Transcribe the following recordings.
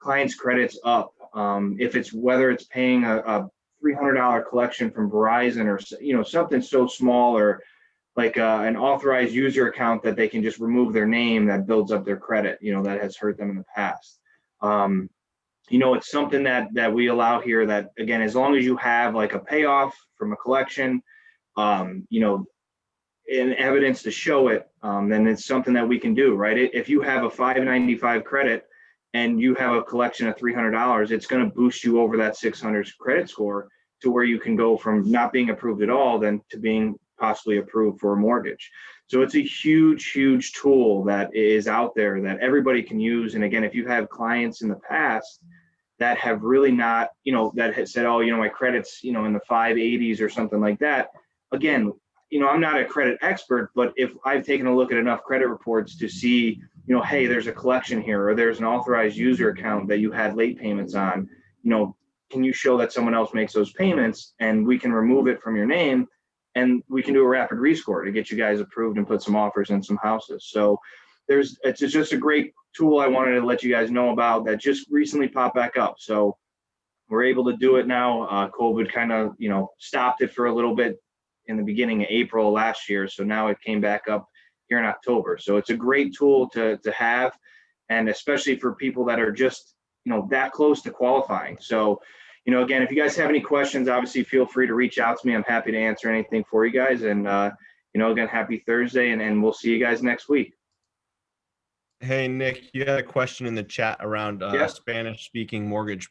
clients' credits up. If it's whether it's paying a $300 collection from Verizon or something so small, or like an authorized user account that they can just remove their name that builds up their credit, that has hurt them in the past. It's something that we allow here that, again, as long as you have like a payoff from a collection, and evidence to show it, then it's something that we can do, right? If you have a 595 credit and you have a collection of $300, it's going to boost you over that 600 credit score to where you can go from not being approved at all then to being possibly approved for a mortgage. So it's a huge, huge tool that is out there that everybody can use. And again, if you have clients in the past that have really not, that has said, oh, my credit's, in the 580s or something like that. Again, I'm not a credit expert, but if I've taken a look at enough credit reports to see, hey, there's a collection here, or there's an authorized user account that you had late payments on, can you show that someone else makes those payments and we can remove it from your name and we can do a rapid rescore to get you guys approved and put some offers in some houses. So it's just a great tool I wanted to let you guys know about that just recently popped back up. So we're able to do it now. COVID kind of, stopped it for a little bit in the beginning of April last year. So now it came back up here in October. So it's a great tool to have, and especially for people that are just, that close to qualifying. So, again, if you guys have any questions, obviously feel free to reach out to me. I'm happy to answer anything for you guys. And, again, happy Thursday, and we'll see you guys next week. Hey, Nick, you had a question in the chat around Yeah. Spanish-speaking mortgage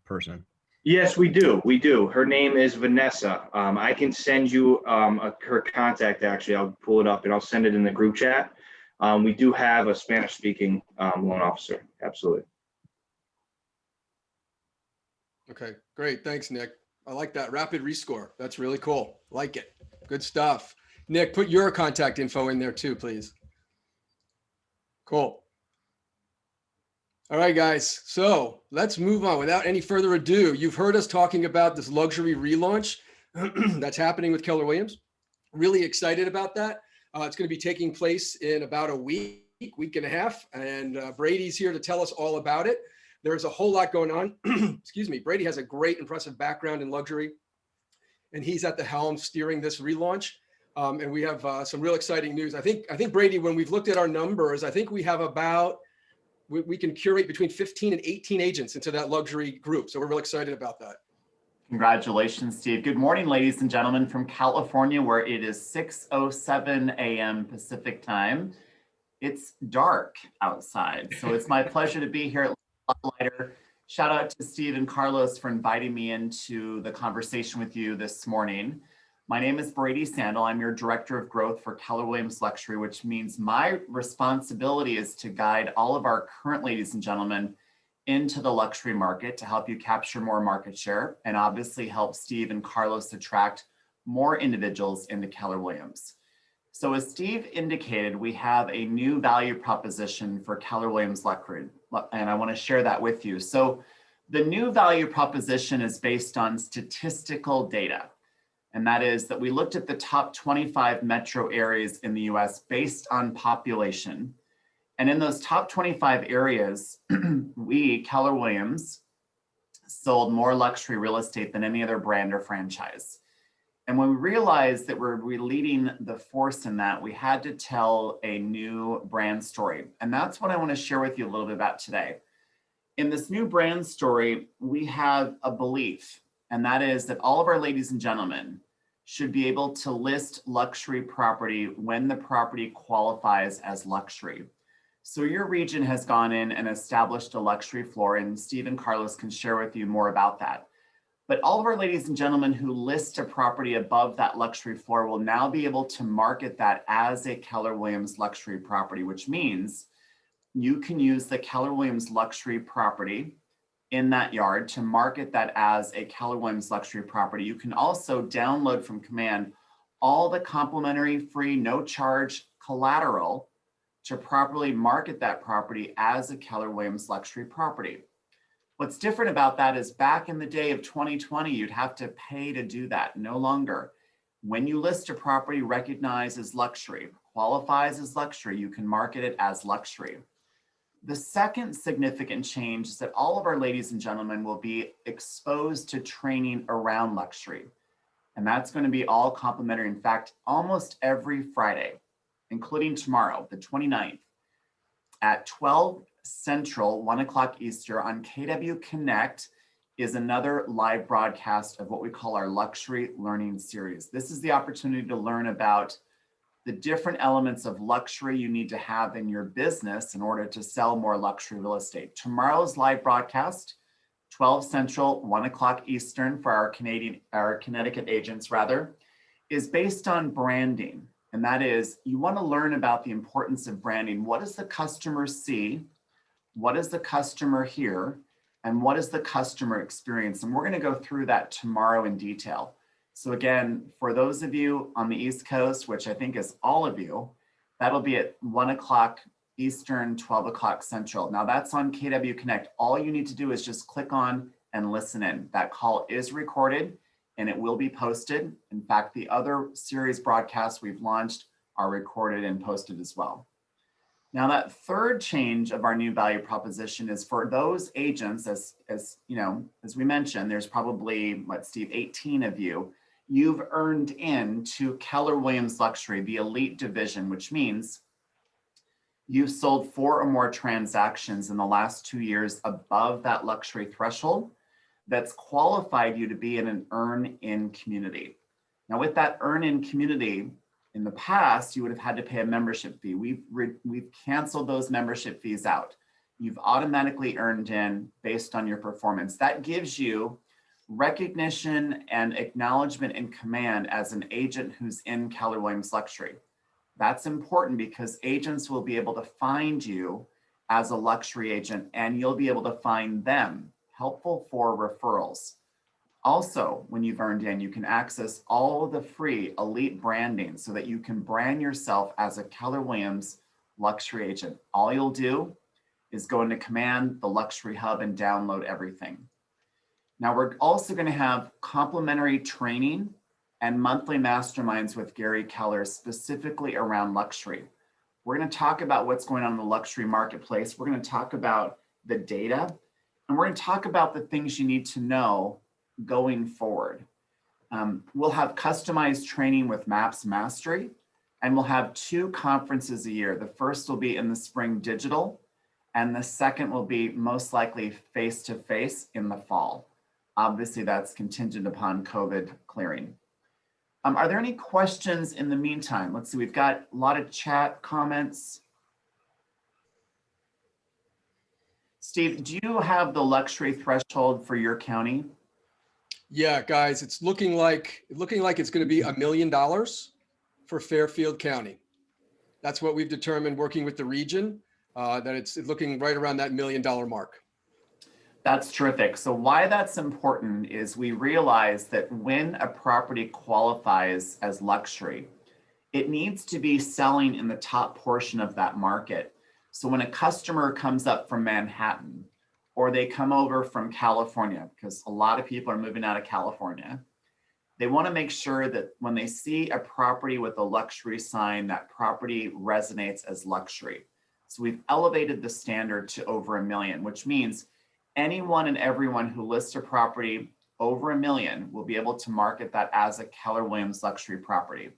person. Yes, we do. We do. Her name is Vanessa. I can send you her contact. Actually, I'll pull it up and I'll send it in the group chat. We do have a Spanish-speaking loan officer. Absolutely. Okay, great. Thanks, Nick. I like that rapid rescore. That's really cool. Like it. Good stuff. Nick, put your contact info in there too, please. Cool. All right, guys. So let's move on. Without any further ado, you've heard us talking about this luxury relaunch that's happening with Keller Williams. Really excited about that. It's going to be taking place in about a week and a half. And Brady's here to tell us all about it. There's a whole lot going on. Excuse me. Brady has a great, impressive background in luxury, and he's at the helm steering this relaunch. And we have some real exciting news. I think Brady, when we've looked at our numbers, I think we have about, we can curate between 15 and 18 agents into that luxury group. So we're real excited about that. Congratulations, Steve. Good morning, ladies and gentlemen from California, where it is 6:07 a.m. Pacific time. It's dark outside, so it's my pleasure to be here at Lighter. Shout out to Steve and Carlos for inviting me into the conversation with you this morning. My name is Brady Sandel. I'm your Director of Growth for Keller Williams Luxury, which means my responsibility is to guide all of our current ladies and gentlemen into the luxury market to help you capture more market share and obviously help Steve and Carlos attract more individuals into Keller Williams. So as Steve indicated, we have a new value proposition for Keller Williams Luxury, and I want to share that with you. So the new value proposition is based on statistical data. And that is that we looked at the top 25 metro areas in the US based on population. And in those top 25 areas, we, Keller Williams, sold more luxury real estate than any other brand or franchise. And when we realized that we're leading the force in that, we had to tell a new brand story. And that's what I want to share with you a little bit about today. In this new brand story, we have a belief, and that is that all of our ladies and gentlemen should be able to list luxury property when the property qualifies as luxury. So your region has gone in and established a luxury floor, and Steve and Carlos can share with you more about that. But all of our ladies and gentlemen who list a property above that luxury floor will now be able to market that as a Keller Williams luxury property, which means you can use the Keller Williams luxury property in that yard to market that as a Keller Williams luxury property. You can also download from command all the complimentary, free, no charge collateral to properly market that property as a Keller Williams luxury property. What's different about that is back in the day of 2020, you'd have to pay to do that. No longer. When you list a property recognized as luxury, qualifies as luxury, you can market it as luxury. The second significant change is that all of our ladies and gentlemen will be exposed to training around luxury. And that's going to be all complimentary. In fact, almost every Friday, including tomorrow, the 29th, at 12 Central, 1 o'clock Eastern on KW Connect is another live broadcast of what we call our Luxury Learning Series. This is the opportunity to learn about the different elements of luxury you need to have in your business in order to sell more luxury real estate. Tomorrow's live broadcast, 12 Central, 1 o'clock Eastern for our Connecticut agents rather, is based on branding. And that is, you want to learn about the importance of branding. What does the customer see? What does the customer hear? And what is the customer experience? And we're going to go through that tomorrow in detail. So again, for those of you on the East Coast, which I think is all of you, that'll be at 1 o'clock Eastern, 12 o'clock Central. Now that's on KW Connect. All you need to do is just click on and listen in. That call is recorded and it will be posted. In fact, the other series broadcasts we've launched are recorded and posted as well. Now that third change of our new value proposition is for those agents, as you know, as we mentioned, there's probably, what, Steve, 18 of you. You've earned into Keller Williams Luxury, the elite division, which means you've sold 4 or more transactions in the last 2 years above that luxury threshold that's qualified you to be in an earn-in community. Now with that earn-in community, in the past, you would have had to pay a membership fee. We've canceled those membership fees out. You've automatically earned in based on your performance. That gives you recognition and acknowledgement and command as an agent who's in Keller Williams Luxury. That's important because agents will be able to find you as a luxury agent and you'll be able to find them, helpful for referrals. Also, when you've earned in, you can access all of the free elite branding so that you can brand yourself as a Keller Williams luxury agent. All you'll do is go into Command, the Luxury Hub, and download everything. Now, we're also going to have complimentary training and monthly masterminds with Gary Keller specifically around luxury. We're going to talk about what's going on in the luxury marketplace. We're going to talk about the data, and we're going to talk about the things you need to know going forward. We'll have customized training with Maps Mastery, and we'll have 2 conferences a year. The first will be in the spring digital, and the second will be most likely face-to-face in the fall. Obviously, that's contingent upon COVID clearing. Are there any questions in the meantime? Let's see, we've got a lot of chat comments. Steve, do you have the luxury threshold for your county? Yeah, guys, it's looking like it's going to be $1 million for Fairfield County. That's what we've determined working with the region, that it's looking right around that $1 million mark. That's terrific. So why that's important is we realize that when a property qualifies as luxury, it needs to be selling in the top portion of that market. So when a customer comes up from Manhattan, or they come over from California, because a lot of people are moving out of California, they want to make sure that when they see a property with a luxury sign, that property resonates as luxury. So we've elevated the standard to over $1 million, which means anyone and everyone who lists a property over $1 million will be able to market that as a Keller Williams luxury property.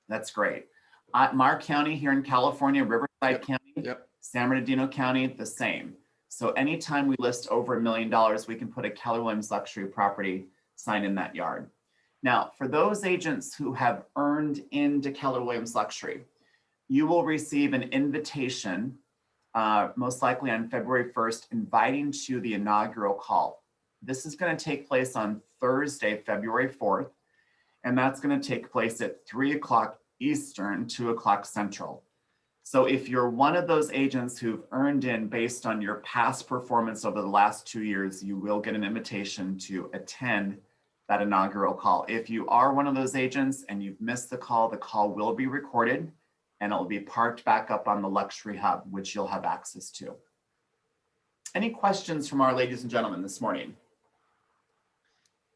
That's great. Mar County here in California, Riverside County, San Bernardino County, the same. So anytime we list over $1 million, we can put a Keller Williams luxury property sign in that yard. Now, for those agents who have earned into Keller Williams luxury, you will receive an invitation, most likely on February 1st, inviting to the inaugural call. This is going to take place on Thursday, February 4th, and that's going to take place at 3 o'clock Eastern, 2 o'clock Central. So if you're one of those agents who've earned in based on your past performance over the last 2 years, you will get an invitation to attend that inaugural call. If you are one of those agents and you've missed the call will be recorded and it will be parked back up on the Luxury Hub, which you'll have access to. Any questions from our ladies and gentlemen this morning?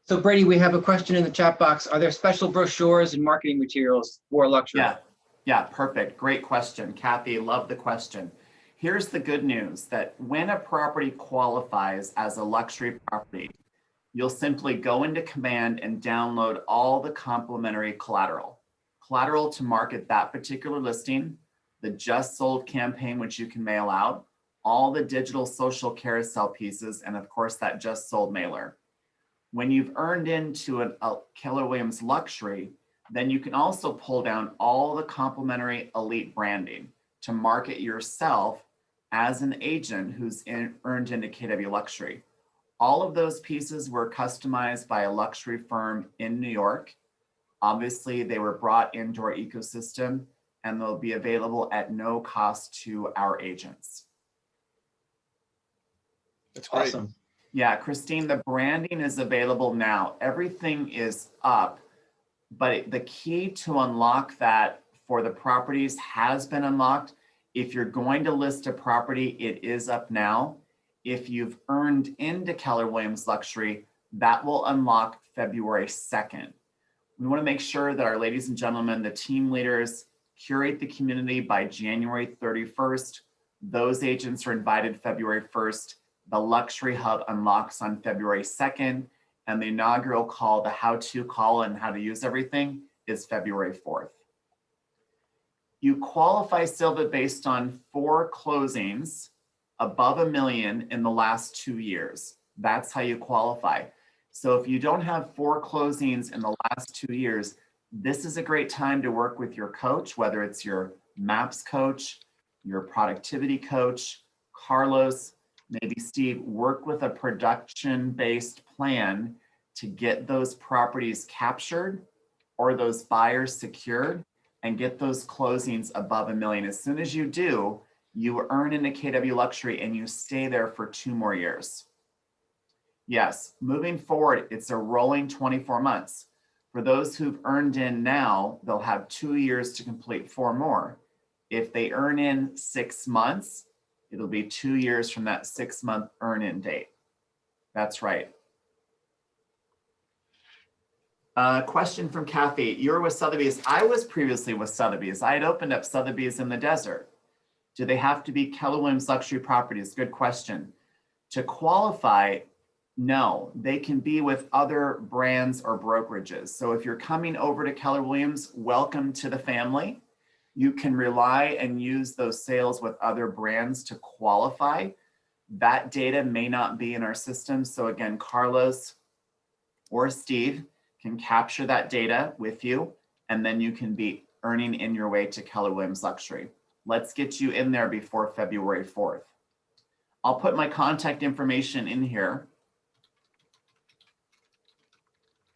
So Brady, we have a question in the chat box. Are there special brochures and marketing materials for luxury? Yeah, perfect. Great question. Kathy, love the question. Here's the good news, that when a property qualifies as a luxury property, you'll simply go into Command and download all the complimentary collateral. Collateral to market that particular listing, the just sold campaign, which you can mail out, all the digital social carousel pieces, and of course that just sold mailer. When you've earned into a Keller Williams luxury, then you can also pull down all the complimentary elite branding to market yourself as an agent who's earned into KW Luxury. All of those pieces were customized by a luxury firm in New York. Obviously, they were brought into our ecosystem and they'll be available at no cost to our agents. That's great. Awesome. Yeah, Christine, the branding is available now. Everything is up, but the key to unlock that for the properties has been unlocked. If you're going to list a property, it is up now. If you've earned into Keller Williams Luxury, that will unlock February 2nd. We want to make sure that our ladies and gentlemen, the team leaders, curate the community by January 31st. Those agents are invited February 1st. The Luxury Hub unlocks on February 2nd, and the inaugural call, the how-to call and how to use everything, is February 4th. You qualify, Silva, based on 4 closings above $1 million in the last 2 years. That's how you qualify. So if you don't have 4 closings in the last 2 years, this is a great time to work with your coach, whether it's your MAPS coach, your productivity coach, Carlos, maybe Steve, work with a production-based plan to get those properties captured or those buyers secured and get those closings above $1 million. As soon as you do, you earn into KW Luxury and you stay there for 2 more years. Yes, moving forward, it's a rolling 24 months. For those who've earned in now, they'll have 2 years to complete 4 more. If they earn in 6 months, it'll be 2 years from that 6-month earn-in date. That's right. Question from Kathy. You're with Sotheby's. I was previously with Sotheby's. I had opened up Sotheby's in the desert. Do they have to be Keller Williams luxury properties? Good question. To qualify, no. They can be with other brands or brokerages. So if you're coming over to Keller Williams, welcome to the family. You can rely and use those sales with other brands to qualify. That data may not be in our system. So again, Carlos or Steve can capture that data with you, and then you can be earning in your way to Keller Williams Luxury. Let's get you in there before February 4th. I'll put my contact information in here.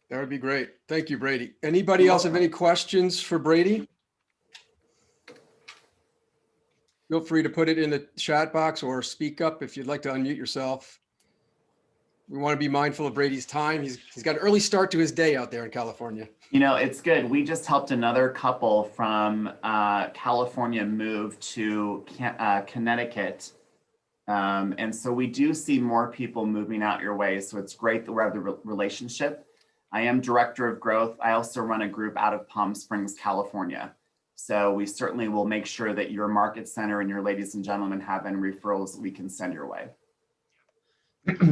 That would be great. Thank you, Brady. Anybody else have any questions for Brady? Feel free to put it in the chat box or speak up if you'd like to unmute yourself. We want to be mindful of Brady's time. He's got an early start to his day out there in California. You know, it's good. We just helped another couple from California move to Connecticut. And so we do see more people moving out your way. So it's great that we have the relationship. I am director of growth. I also run a group out of Palm Springs, California. So we certainly will make sure that your market center and your ladies and gentlemen have any referrals that we can send your way.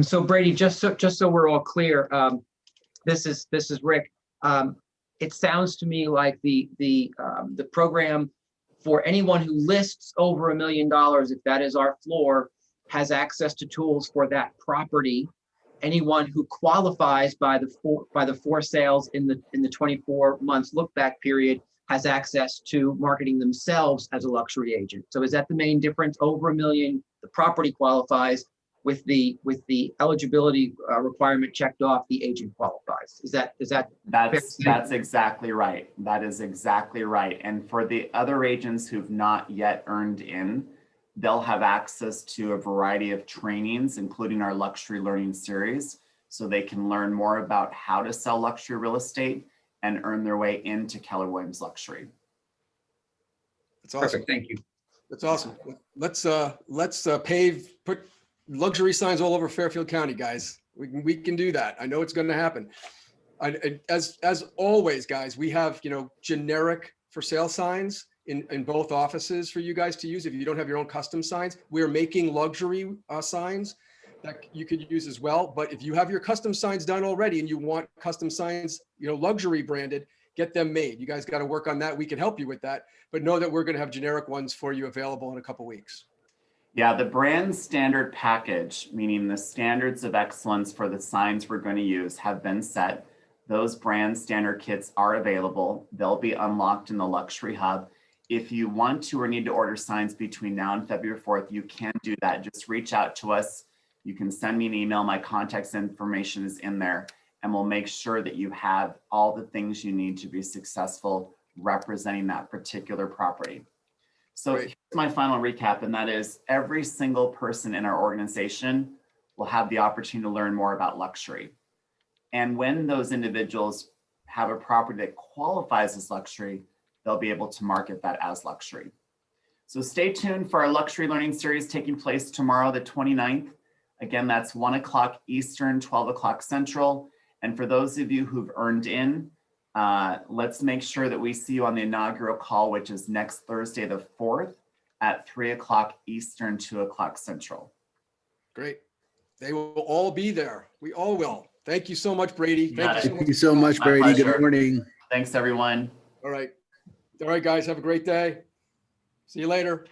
So Brady, just so we're all clear, this is Rick. It sounds to me like the program for anyone who lists over $1 million, if that is our floor, has access to tools for that property. Anyone who qualifies by the 4 sales in the 24 months look back period has access to marketing themselves as a luxury agent. So is that the main difference? Over $1 million, the property qualifies. With the eligibility requirement checked off, the agent qualifies. Is that That's exactly right. That is exactly right. And for the other agents who've not yet earned in, they'll have access to a variety of trainings, including our luxury learning series, so they can learn more about how to sell luxury real estate and earn their way into Keller Williams Luxury. That's awesome. perfect? Thank you. That's awesome. Let's put luxury signs all over Fairfield County, guys. We can do that. I know it's going to happen. As always, guys, we have generic for sale signs in both offices for you guys to use. If you don't have your own custom signs, we're making luxury signs that you could use as well. But if you have your custom signs done already and you want custom signs, luxury branded, get them made. You guys got to work on that. We can help you with that, but know that we're going to have generic ones for you available in a couple weeks. Yeah, the brand standard package, meaning the standards of excellence for the signs we're going to use, have been set. Those brand standard kits are available. They'll be unlocked in the Luxury Hub. If you want to or need to order signs between now and February 4th, you can do that. Just reach out to us. You can send me an email. My contact information is in there, and we'll make sure that you have all the things you need to be successful representing that particular property. So Great. here's my final recap, and that is every single person in our organization will have the opportunity to learn more about luxury. And when those individuals have a property that qualifies as luxury, they'll be able to market that as luxury. So stay tuned for our luxury learning series taking place tomorrow, the 29th. Again, that's 1 o'clock Eastern, 12 o'clock Central. And for those of you who've earned in, let's make sure that we see you on the inaugural call, which is next Thursday, the 4th at 3 o'clock Eastern, 2 o'clock Central. Great. They will all be there. We all will. Thank you so much, Brady. Thank you so much, My Brady. pleasure. Good morning. Thanks, everyone. All right. All right, guys, have a great day. See you later.